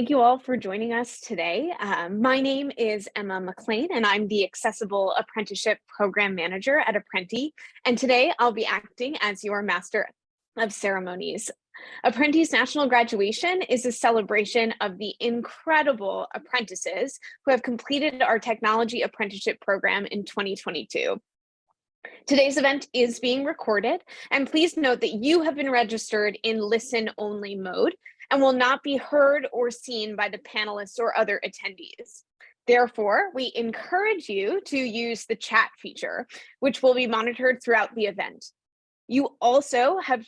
Thank you all for joining us today. My name is Emma McLean, and I'm the Accessible Apprenticeship Program Manager at Apprenti. And today I'll be acting as your Master of Ceremonies. Apprenti's National Graduation is a celebration of the incredible apprentices who have completed our Technology Apprenticeship Program in 2022. Today's event is being recorded, and please note that you have been registered in listen-only mode and will not be heard or seen by the panelists or other attendees. Therefore, we encourage you to use the chat feature, which will be monitored throughout the event. We also have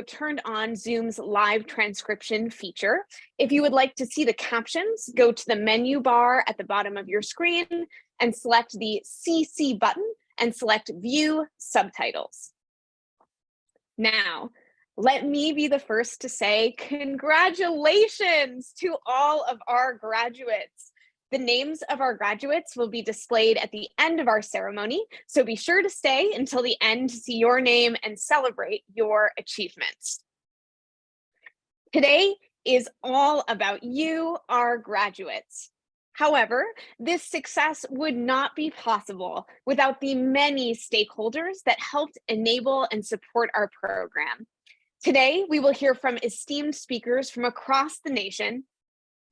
turned on Zoom's live transcription feature. If you would like to see the captions, go to the menu bar at the bottom of your screen and select the CC button and select View Subtitles. Now, let me be the first to say congratulations to all of our graduates. The names of our graduates will be displayed at the end of our ceremony, so be sure to stay until the end to see your name and celebrate your achievements. Today is all about you, our graduates. However, this success would not be possible without the many stakeholders that helped enable and support our program. Today, we will hear from esteemed speakers from across the nation,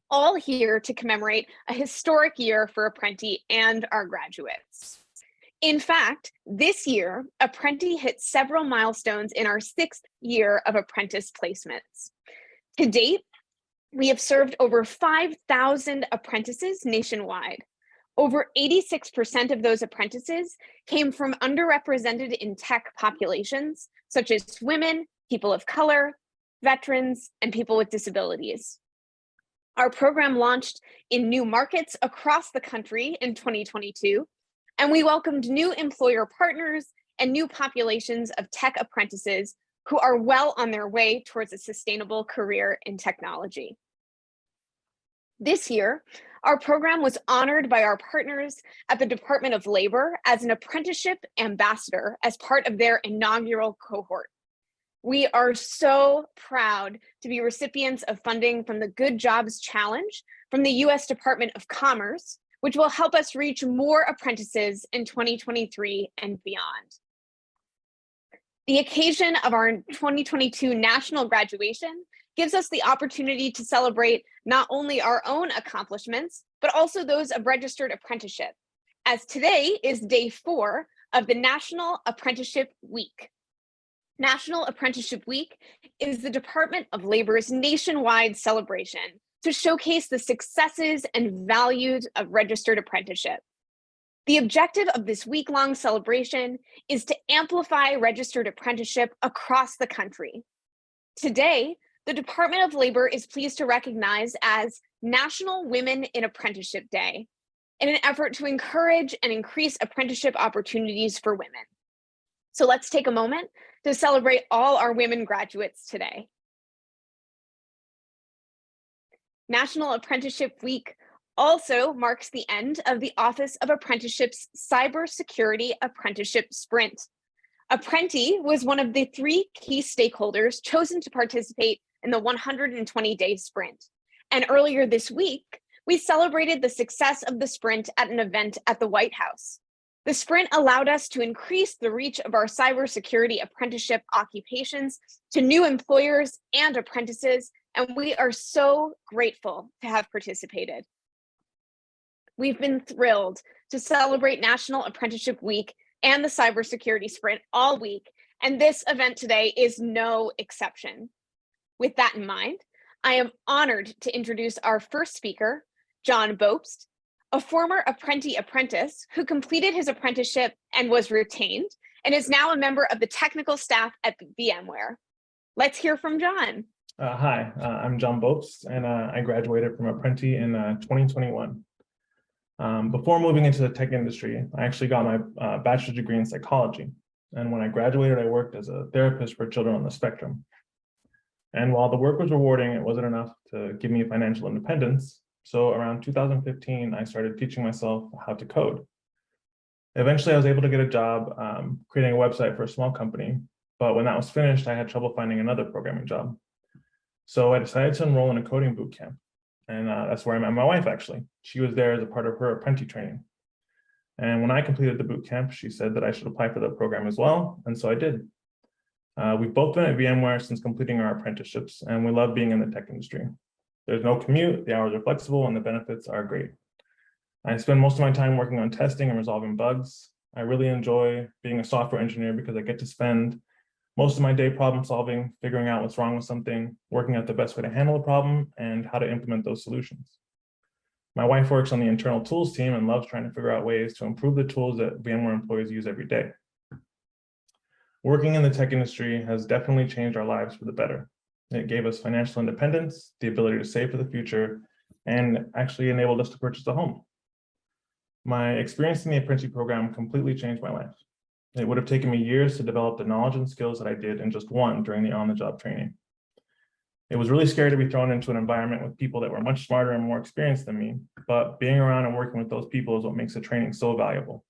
all here to commemorate a historic year for Apprenti and our graduates. In fact, this year, Apprenti hit several milestones in our 6th year of apprentice placements. To date, we have served over 5,000 apprentices nationwide. Over 86% of those apprentices came from underrepresented in tech populations, such as women, people of color, veterans, and people with disabilities. Our program launched in new markets across the country in 2022, and we welcomed new employer partners and new populations of tech apprentices who are well on their way towards a sustainable career in technology. This year, our program was honored by our partners at the Department of Labor as an apprenticeship ambassador as part of their inaugural cohort. We are so proud to be recipients of funding from the Good Jobs Challenge from the U.S. Department of Commerce, which will help us reach more apprentices in 2023 and beyond. The occasion of our 2022 national graduation gives us the opportunity to celebrate not only our own accomplishments, but also those of registered apprenticeship, as today is day 4 of the National Apprenticeship Week. National Apprenticeship Week is the Department of Labor's nationwide celebration to showcase the successes and values of registered apprenticeship. The objective of this week-long celebration is to amplify registered apprenticeship across the country. Today, the Department of Labor is pleased to recognize as National Women in Apprenticeship Day in an effort to encourage and increase apprenticeship opportunities for women. So let's take a moment to celebrate all our women graduates today. National Apprenticeship Week also marks the end of the Office of Apprenticeship's Cybersecurity Apprenticeship Sprint. Apprenti was one of the 3 key stakeholders chosen to participate in the 120-day sprint. And earlier this week, we celebrated the success of the sprint at an event at the White House. The sprint allowed us to increase the reach of our cybersecurity apprenticeship occupations to new employers and apprentices, and we are so grateful to have participated. We've been thrilled to celebrate National Apprenticeship Week and the Cybersecurity Sprint all week, and this event today is no exception. With that in mind, I am honored to introduce our first speaker, John Bobst, a former Apprenti apprentice who completed his apprenticeship and was retained, and is now a member of the technical staff at VMware. Let's hear from John. Hi, I'm John Bobst, and I graduated from Apprenti in 2021. Before moving into the tech industry, I actually got my bachelor's degree in psychology. And when I graduated, I worked as a therapist for children on the spectrum. And while the work was rewarding, it wasn't enough to give me financial independence. So around 2015, I started teaching myself how to code. Eventually, I was able to get a job creating a website for a small company. But when that was finished, I had trouble finding another programming job. So I decided to enroll in a coding bootcamp. And that's where I met my wife, actually. She was there as a part of her apprentice training. And when I completed the boot camp, she said that I should apply for the program as well. And so I did. We've both been at VMware since completing our apprenticeships, and we love being in the tech industry. There's no commute, the hours are flexible, and the benefits are great. I spend most of my time working on testing and resolving bugs. I really enjoy being a software engineer because I get to spend most of my day problem solving, figuring out what's wrong with something, working out the best way to handle a problem, and how to implement those solutions. My wife works on the internal tools team and loves trying to figure out ways to improve the tools that VMware employees use every day. Working in the tech industry has definitely changed our lives for the better. It gave us financial independence, the ability to save for the future, and actually enabled us to purchase a home. My experience in the Apprenti program completely changed my life. It would have taken me years to develop the knowledge and skills that I did in just one during the on-the-job training. It was really scary to be thrown into an environment with people that were much smarter and more experienced than me, but being around and working with those people is what makes the training so valuable.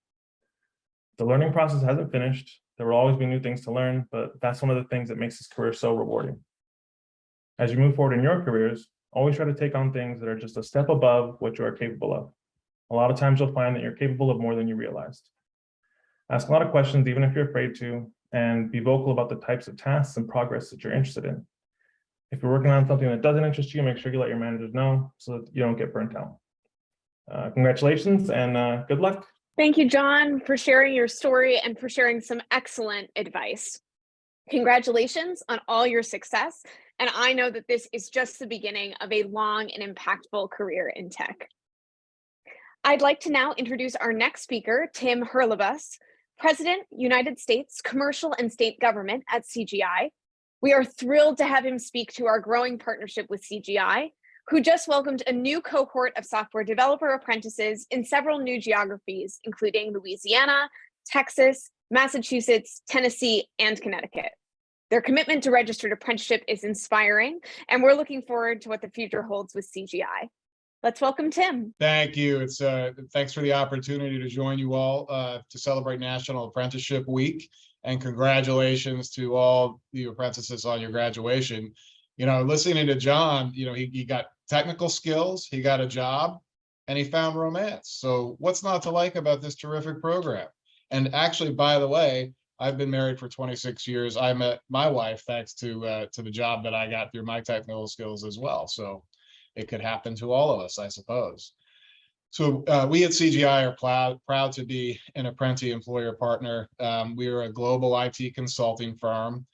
The learning process hasn't finished. There will always be new things to learn, but that's one of the things that makes this career so rewarding. As you move forward in your careers, always try to take on things that are just a step above what you are capable of. A lot of times you'll find that you're capable of more than you realized. Ask a lot of questions, even if you're afraid to, and be vocal about the types of tasks and progress that you're interested in. If you're working on something that doesn't interest you, make sure you let your managers know so that you don't get burnt out. Congratulations and good luck. Thank you, John, for sharing your story and for sharing some excellent advice. Congratulations on all your success. And I know that this is just the beginning of a long and impactful career in tech. I'd like to now introduce our next speaker, Tim Hurlebaus, President, United States Commercial and State Government at CGI. We are thrilled to have him speak to our growing partnership with CGI, who just welcomed a new cohort of software developer apprentices in several new geographies, including Louisiana, Texas, Massachusetts, Tennessee, and Connecticut. Their commitment to registered apprenticeship is inspiring, and we're looking forward to what the future holds with CGI. Let's welcome Tim. Thank you. It's thanks for the opportunity to join you all to celebrate National Apprenticeship Week, and congratulations to all the apprentices on your graduation. You know, listening to John, you know, he got technical skills, he got a job, and he found romance. So what's not to like about this terrific program? And actually, by the way, I've been married for 26 years. I met my wife thanks to the job that I got through my technical skills as well. So it could happen to all of us, I suppose. So we at CGI are proud to be an Apprenti employer partner. We are a global IT consulting firm.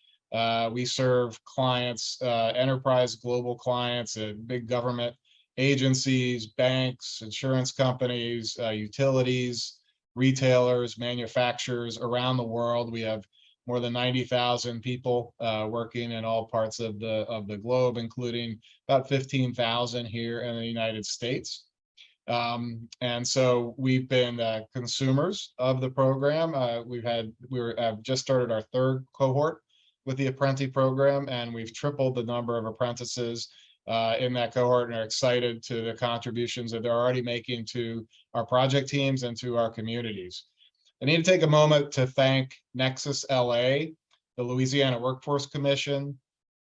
We serve clients, enterprise global clients, big government agencies, banks, insurance companies, utilities, retailers, manufacturers around the world. We have more than 90,000 people working in all parts of the globe, including about 15,000 here in the United States. And so we've been consumers of the program. We've just started our third cohort with the Apprenti program, and we've tripled the number of apprentices in that cohort, and are excited to the contributions that they're already making to our project teams and to our communities. I need to take a moment to thank Nexus LA, the Louisiana Workforce Commission,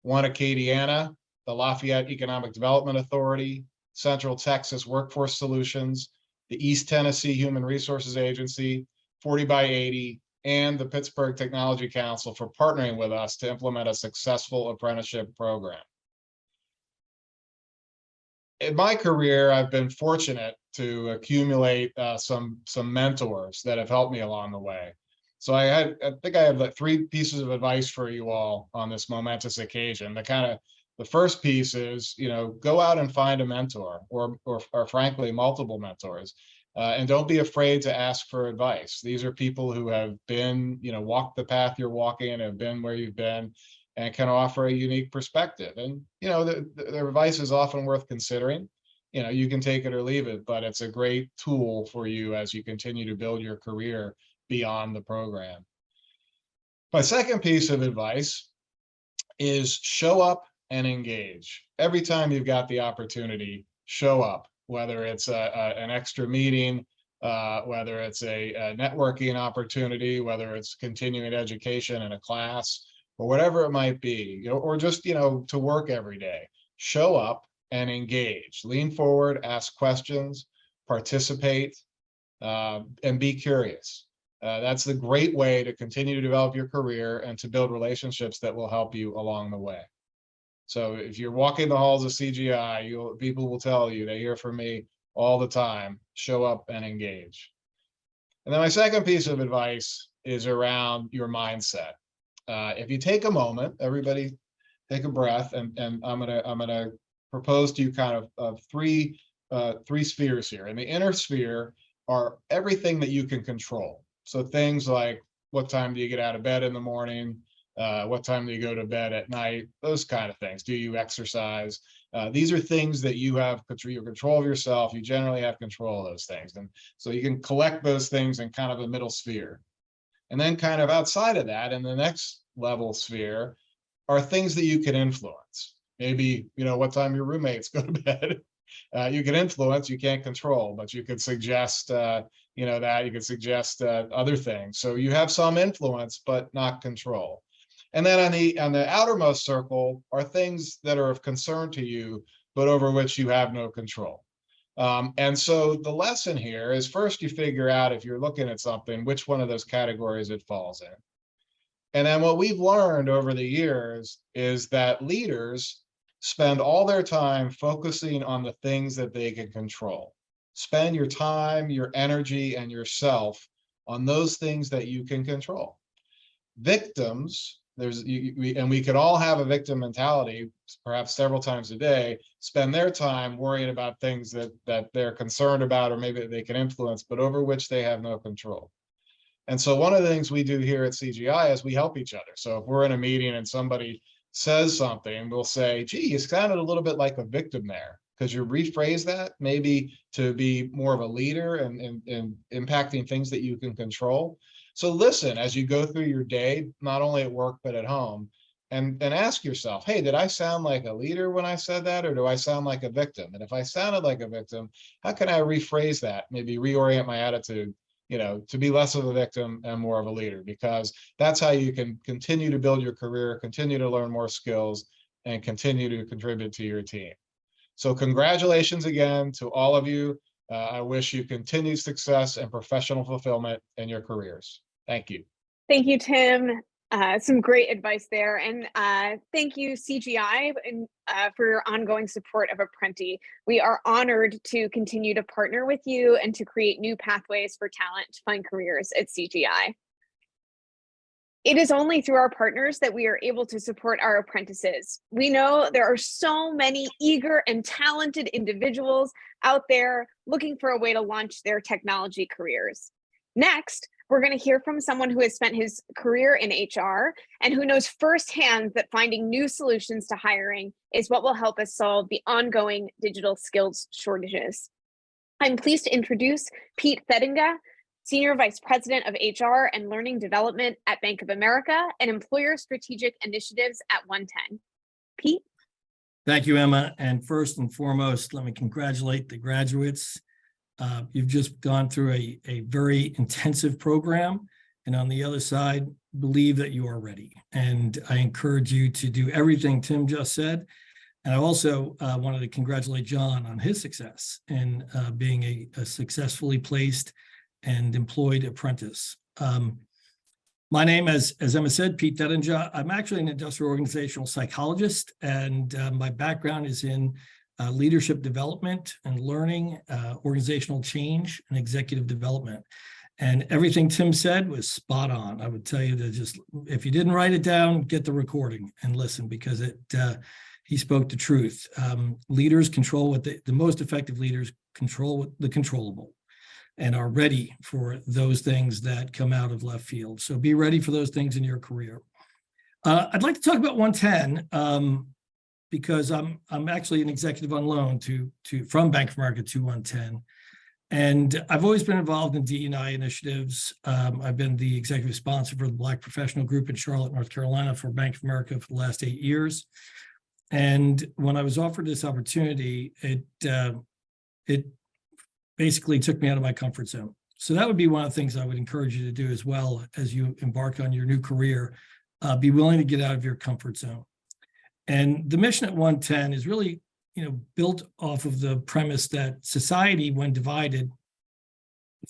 One Acadiana, the Lafayette Economic Development Authority, Central Texas Workforce Solutions, the East Tennessee Human Resources Agency, 40 by 80, and the Pittsburgh Technology Council for partnering with us to implement a successful apprenticeship program. In my career, I've been fortunate to accumulate some mentors that have helped me along the way. So I think I have like 3 pieces of advice for you all on this momentous occasion. The first piece is, you know, go out and find a mentor, or frankly, multiple mentors, and don't be afraid to ask for advice. These are people who have been, you know, walked the path you're walking and have been where you've been, and can offer a unique perspective. And, you know, their advice is often worth considering. You know, you can take it or leave it, but it's a great tool for you as you continue to build your career beyond the program. My second piece of advice is show up and engage. Every time you've got the opportunity, show up, whether it's an extra meeting, whether it's a networking opportunity, whether it's continuing education in a class, or whatever it might be, you know, or just, you know, to work every day. Show up and engage. Lean forward, ask questions, participate, and be curious. That's the great way to continue to develop your career and to build relationships that will help you along the way. So if you're walking the halls of CGI, people will tell you, they hear from me all the time, show up and engage. And then my second piece of advice is around your mindset. If you take a moment, everybody take a breath, and I'm gonna propose to you kind of three spheres here. In the inner sphere are everything that you can control. So things like, what time do you get out of bed in the morning? What time do you go to bed at night? Those kind of things. Do you exercise? These are things that you have control of yourself. You generally have control of those things. And so you can collect those things in kind of a middle sphere. And then kind of outside of that, in the next level sphere, are things that you can influence. Maybe, what time your roommates go to bed. You can influence, you can't control, but you could suggest, that you could suggest other things. So you have some influence, but not control. And then on the outermost circle are things that are of concern to you, but over which you have no control. And so the lesson here is, first you figure out, if you're looking at something, which one of those categories it falls in. And then what we've learned over the years is that leaders spend all their time focusing on the things that they can control. Spend your time, your energy, and yourself on those things that you can control. Victims, we could all have a victim mentality, perhaps several times a day, spend their time worrying about things that they're concerned about, or maybe they can influence, but over which they have no control. And so one of the things we do here at CGI is we help each other. So if we're in a meeting and somebody says something, we'll say, gee, you sounded a little bit like a victim there. Could you rephrase that maybe to be more of a leader and impacting things that you can control? So listen, as you go through your day, not only at work, but at home, and ask yourself, hey, did I sound like a leader when I said that, or do I sound like a victim? And if I sounded like a victim, how can I rephrase that? Maybe reorient my attitude, to be less of a victim and more of a leader, because that's how you can continue to build your career, continue to learn more skills, and continue to contribute to your team. So congratulations again to all of you. I wish you continued success and professional fulfillment in your careers. Thank you. Thank you, Tim. Some great advice there. And thank you, CGI, for your ongoing support of Apprenti. We are honored to continue to partner with you and to create new pathways for talent to find careers at CGI. It is only through our partners that we are able to support our apprentices. We know there are so many eager and talented individuals out there looking for a way to launch their technology careers. Next, we're going to hear from someone who has spent his career in HR and who knows firsthand that finding new solutions to hiring is what will help us solve the ongoing digital skills shortages. I'm pleased to introduce Pete Thedinga, Senior Vice President of HR and Learning Development at Bank of America and Employer Strategic Initiatives at OneTen. Pete? Thank you, Emma. And first and foremost, let me congratulate the graduates. You've just gone through a very intensive program, and on the other side, believe that you are ready. And I encourage you to do everything Tim just said. And I also wanted to congratulate John on his success in being a successfully placed and employed apprentice. My name, as Emma said, Pete Dedinger. I'm actually an industrial organizational psychologist, and my background is in leadership development and learning, organizational change, and executive development. And everything Tim said was spot on. I would tell you to just, if you didn't write it down, get the recording and listen, because he spoke the truth. Leaders control what the most effective leaders control the controllable, and are ready for those things that come out of left field. So be ready for those things in your career. I'd like to talk about OneTen because I'm actually an executive on loan from Bank of America to OneTen. And I've always been involved in DE&I initiatives. I've been the executive sponsor for the Black Professional Group in Charlotte, North Carolina for Bank of America for the last 8 years. And when I was offered this opportunity, it basically took me out of my comfort zone. So that would be one of the things I would encourage you to do as well as you embark on your new career. Be willing to get out of your comfort zone. And the mission at OneTen is really built off of the premise that society, when divided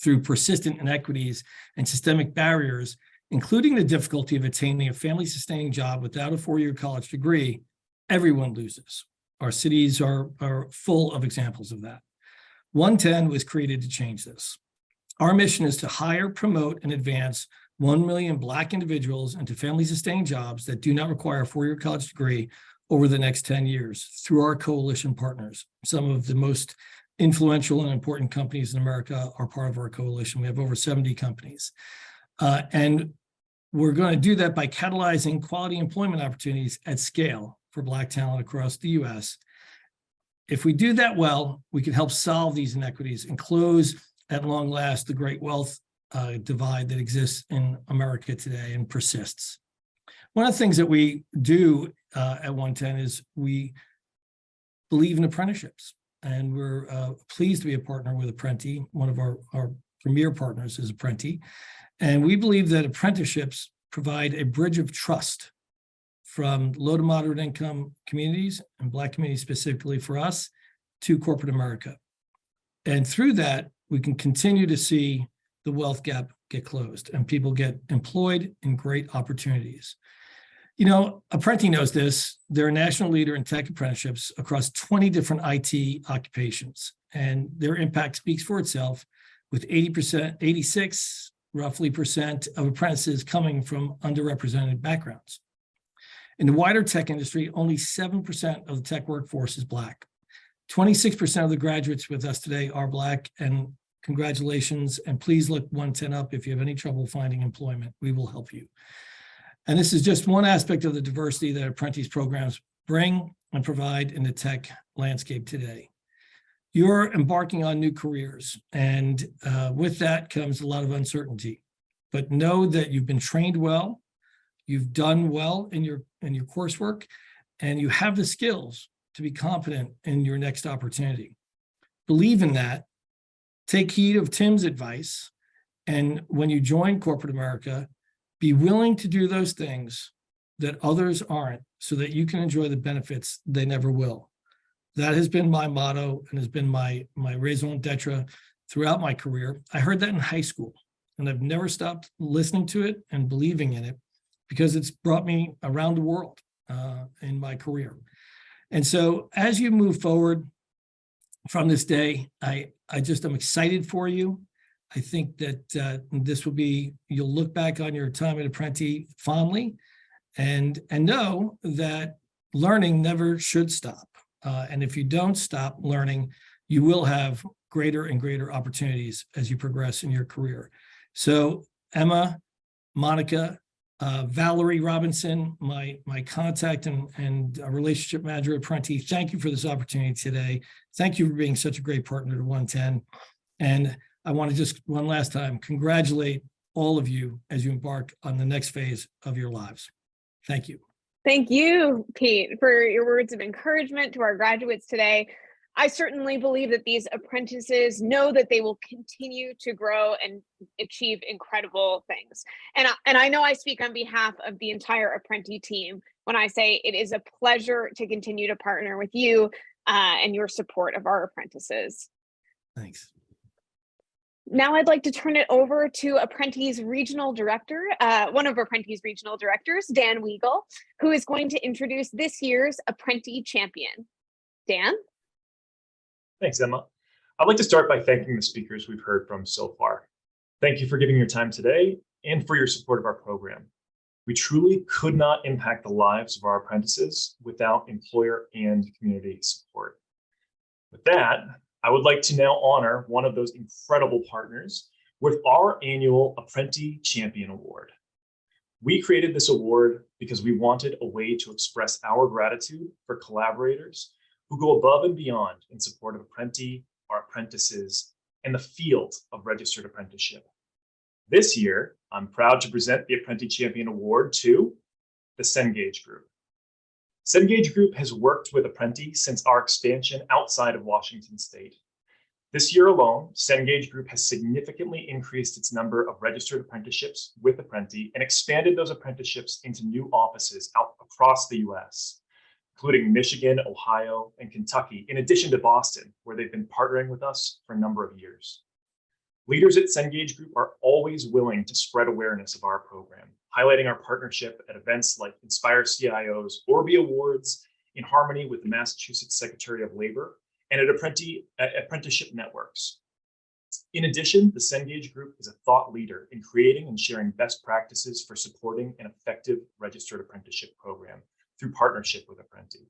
through persistent inequities and systemic barriers, including the difficulty of attaining a family-sustaining job without a four-year college degree, everyone loses. Our cities are full of examples of that. OneTen was created to change this. Our mission is to hire, promote, and advance 1 million Black individuals into family-sustaining jobs that do not require a four-year college degree over the next 10 years through our coalition partners. Some of the most influential and important companies in America are part of our coalition. We have over 70 companies. And we're going to do that by catalyzing quality employment opportunities at scale for Black talent across the US. If we do that well, we can help solve these inequities and close at long last the great wealth divide that exists in America today and persists. One of the things that we do at OneTen is we believe in apprenticeships, and we're pleased to be a partner with Apprenti. One of our premier partners is Apprenti, and we believe that apprenticeships provide a bridge of trust from low to moderate income communities and Black communities specifically for us to corporate America. And through that, we can continue to see the wealth gap get closed and people get employed in great opportunities. Apprenti knows this. They're a national leader in tech apprenticeships across 20 different IT occupations, and their impact speaks for itself, with 86 roughly percent of apprentices coming from underrepresented backgrounds. In the wider tech industry, only 7% of the tech workforce is Black. 26% of the graduates with us today are Black, and congratulations, and please look OneTen up if you have any trouble finding employment. We will help you. And this is just one aspect of the diversity that Apprentice programs bring and provide in the tech landscape today. You're embarking on new careers, and with that comes a lot of uncertainty. But know that you've been trained well, you've done well in your coursework, and you have the skills to be competent in your next opportunity. Believe in that. Take heed of Tim's advice, and when you join corporate America, be willing to do those things that others aren't so that you can enjoy the benefits they never will. That has been my motto and has been my raison d'etre throughout my career. I heard that in high school, and I've never stopped listening to it and believing in it because it's brought me around the world in my career. And so as you move forward from this day, I just am excited for you. I think that this will be, you'll look back on your time at Apprenti fondly and know that learning never should stop. And if you don't stop learning, you will have greater and greater opportunities as you progress in your career. So Emma, Monica, Valerie Robinson, my contact and relationship manager at Apprenti, thank you for this opportunity today. Thank you for being such a great partner to OneTen. And I want to just one last time congratulate all of you as you embark on the next phase of your lives. Thank you. Thank you, Pete, for your words of encouragement to our graduates today. I certainly believe that these apprentices know that they will continue to grow and achieve incredible things. And I know I speak on behalf of the entire Apprenti team when I say it is a pleasure to continue to partner with you and your support of our apprentices. Thanks. Now I'd like to turn it over to Apprenti's regional director, one of Apprenti's regional directors, Dan Weigel, who is going to introduce this year's Apprenti Champion. Dan? Thanks, Emma. I'd like to start by thanking the speakers we've heard from so far. Thank you for giving your time today and for your support of our program. We truly could not impact the lives of our apprentices without employer and community support. With that, I would like to now honor one of those incredible partners with our annual Apprenti Champion Award. We created this award because we wanted a way to express our gratitude for collaborators who go above and beyond in support of Apprenti, our apprentices, and the field of registered apprenticeship. This year, I'm proud to present the Apprenti Champion Award to the Cengage Group. Cengage Group has worked with Apprenti since our expansion outside of Washington State. This year alone, Cengage Group has significantly increased its number of registered apprenticeships with Apprenti and expanded those apprenticeships into new offices out across the US. including Michigan, Ohio, and Kentucky, in addition to Boston, where they've been partnering with us for a number of years. Leaders at Cengage Group are always willing to spread awareness of our program, highlighting our partnership at events like Inspire CIOs, Orby Awards, in harmony with the Massachusetts Secretary of Labor, and at apprenticeship networks. In addition, the Cengage Group is a thought leader in creating and sharing best practices for supporting an effective registered apprenticeship program through partnership with Apprenti.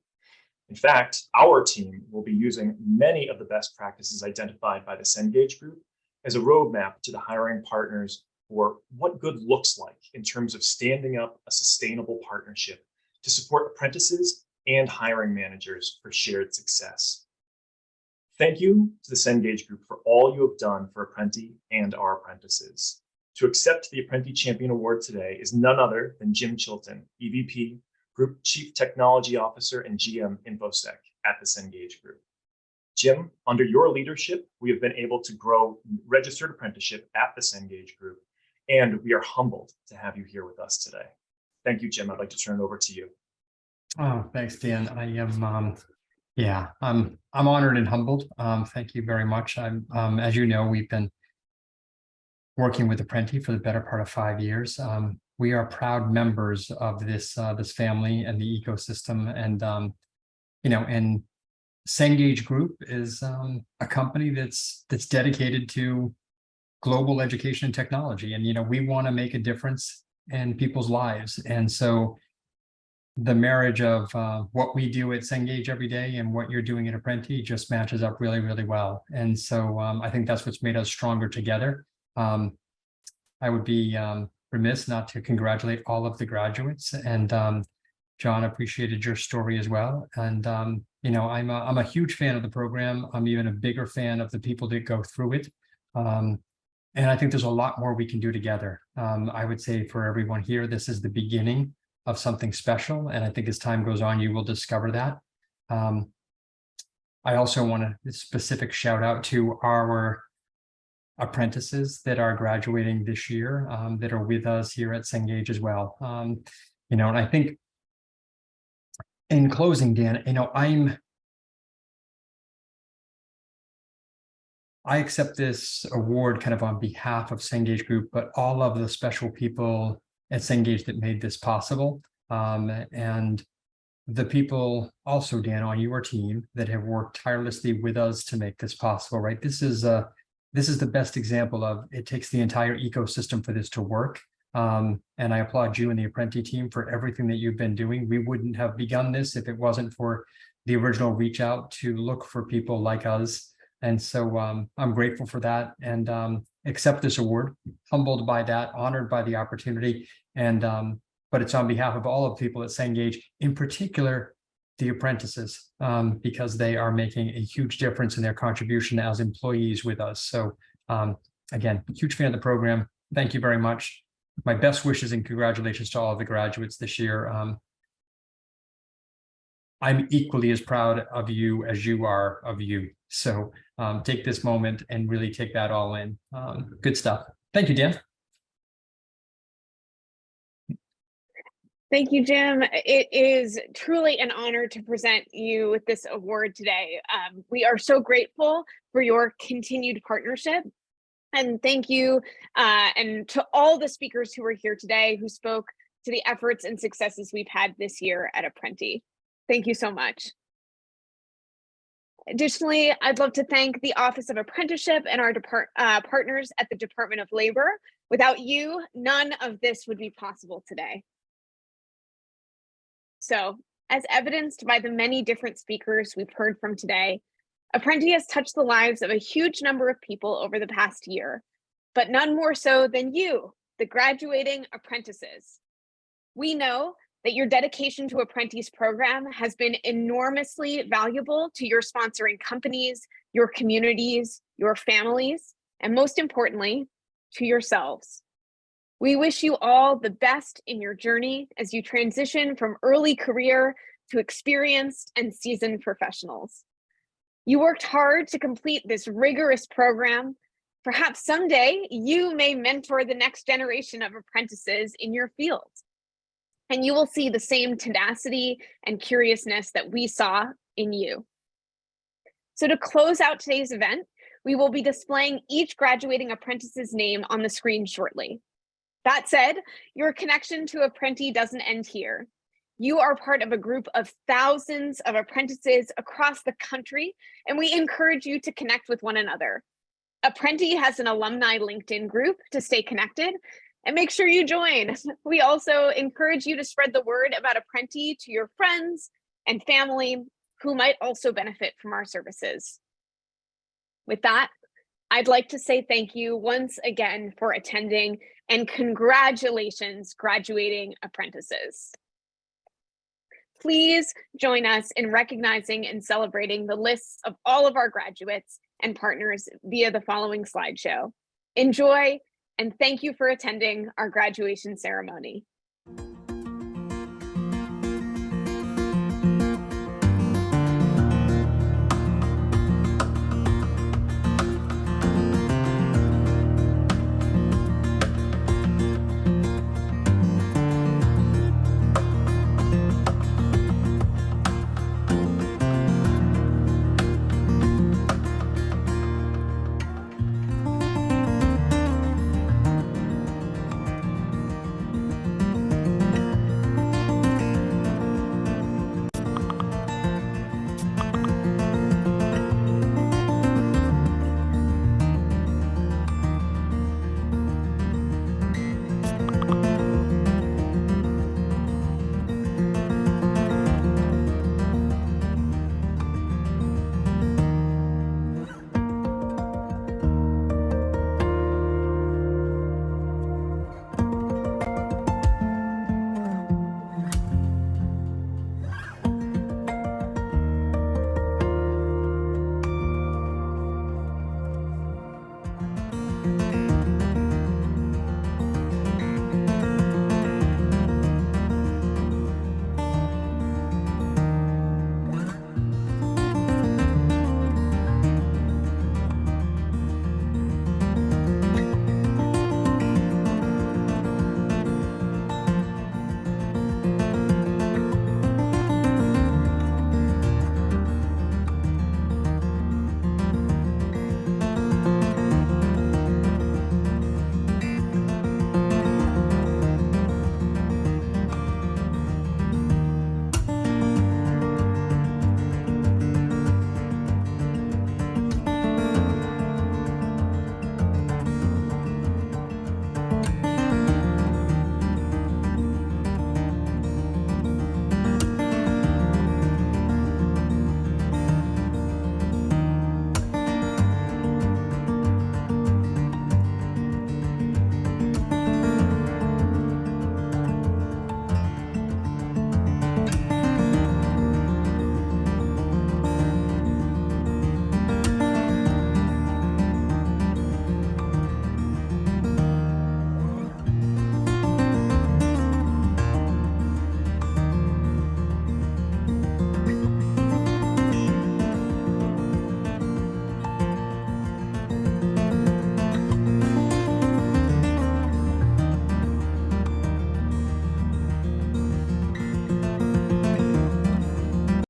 In fact, our team will be using many of the best practices identified by the Cengage Group as a roadmap to the hiring partners for what good looks like in terms of standing up a sustainable partnership to support apprentices and hiring managers for shared success. Thank you to the Cengage Group for all you have done for Apprenti and our apprentices. To accept the Apprenti Champion Award today is none other than Jim Chilton, EVP, Group Chief Technology Officer and GM INFOSEC at the Cengage Group. Jim, under your leadership, we have been able to grow registered apprenticeship at the Cengage Group, and we are humbled to have you here with us today. Thank you, Jim. I'd like to turn it over to you. Oh, thanks, Dan. I am, yeah, I'm honored and humbled. Thank you very much. As you know, we've been working with Apprenti for the better part of 5 years. We are proud members of this family and the ecosystem, and and Cengage Group is a company that's dedicated to global education and technology, and we want to make a difference in people's lives, and so the marriage of what we do at Cengage every day and what you're doing at Apprenti just matches up really, really well. And so I think that's what's made us stronger together. I would be remiss not to congratulate all of the graduates, and John, appreciated your story as well. And I'm a huge fan of the program. I'm even a bigger fan of the people that go through it. And I think there's a lot more we can do together. I would say for everyone here, this is the beginning of something special. And I think as time goes on, you will discover that. I also want a specific shout out to our apprentices that are graduating this year, that are with us here at Cengage as well. And I think in closing, Dan, I accept this award kind of on behalf of Cengage Group, but all of the special people at Cengage that made this possible, and the people also, Dan, on your team that have worked tirelessly with us to make this possible, right? This is the best example of it takes the entire ecosystem for this to work. And I applaud you and the Apprenti team for everything that you've been doing. We wouldn't have begun this if it wasn't for the original reach out to look for people like us. And so I'm grateful for that, and accept this award, humbled by that, honored by the opportunity. And but it's on behalf of all of the people at Cengage, in particular, the apprentices, because they are making a huge difference in their contribution as employees with us. So again, huge fan of the program. Thank you very much. My best wishes and congratulations to all of the graduates this year. I'm equally as proud of you as you are of you. So take this moment and really take that all in. Good stuff. Thank you, Dan. Thank you, Jim. It is truly an honor to present you with this award today. We are so grateful for your continued partnership. And thank you, and to all the speakers who were here today who spoke to the efforts and successes we've had this year at Apprenti. Thank you so much. Additionally, I'd love to thank the Office of Apprenticeship and our partners at the Department of Labor. Without you, none of this would be possible today. So, as evidenced by the many different speakers we've heard from today, Apprenti has touched the lives of a huge number of people over the past year, but none more so than you, the graduating apprentices. We know that your dedication to Apprentice program has been enormously valuable to your sponsoring companies, your communities, your families, and most importantly, to yourselves. We wish you all the best in your journey as you transition from early career to experienced and seasoned professionals. You worked hard to complete this rigorous program. Perhaps someday you may mentor the next generation of apprentices in your field. and you will see the same tenacity and curiousness that we saw in you. So to close out today's event, we will be displaying each graduating apprentice's name on the screen shortly. That said, your connection to Apprenti doesn't end here. You are part of a group of thousands of apprentices across the country, and we encourage you to connect with one another. Apprenti has an alumni LinkedIn group to stay connected, and make sure you join. We also encourage you to spread the word about Apprenti to your friends and family who might also benefit from our services. With that, I'd like to say thank you once again for attending, and congratulations, graduating apprentices. Please join us in recognizing and celebrating the lists of all of our graduates and partners via the following slideshow. Enjoy, and thank you for attending our graduation ceremony.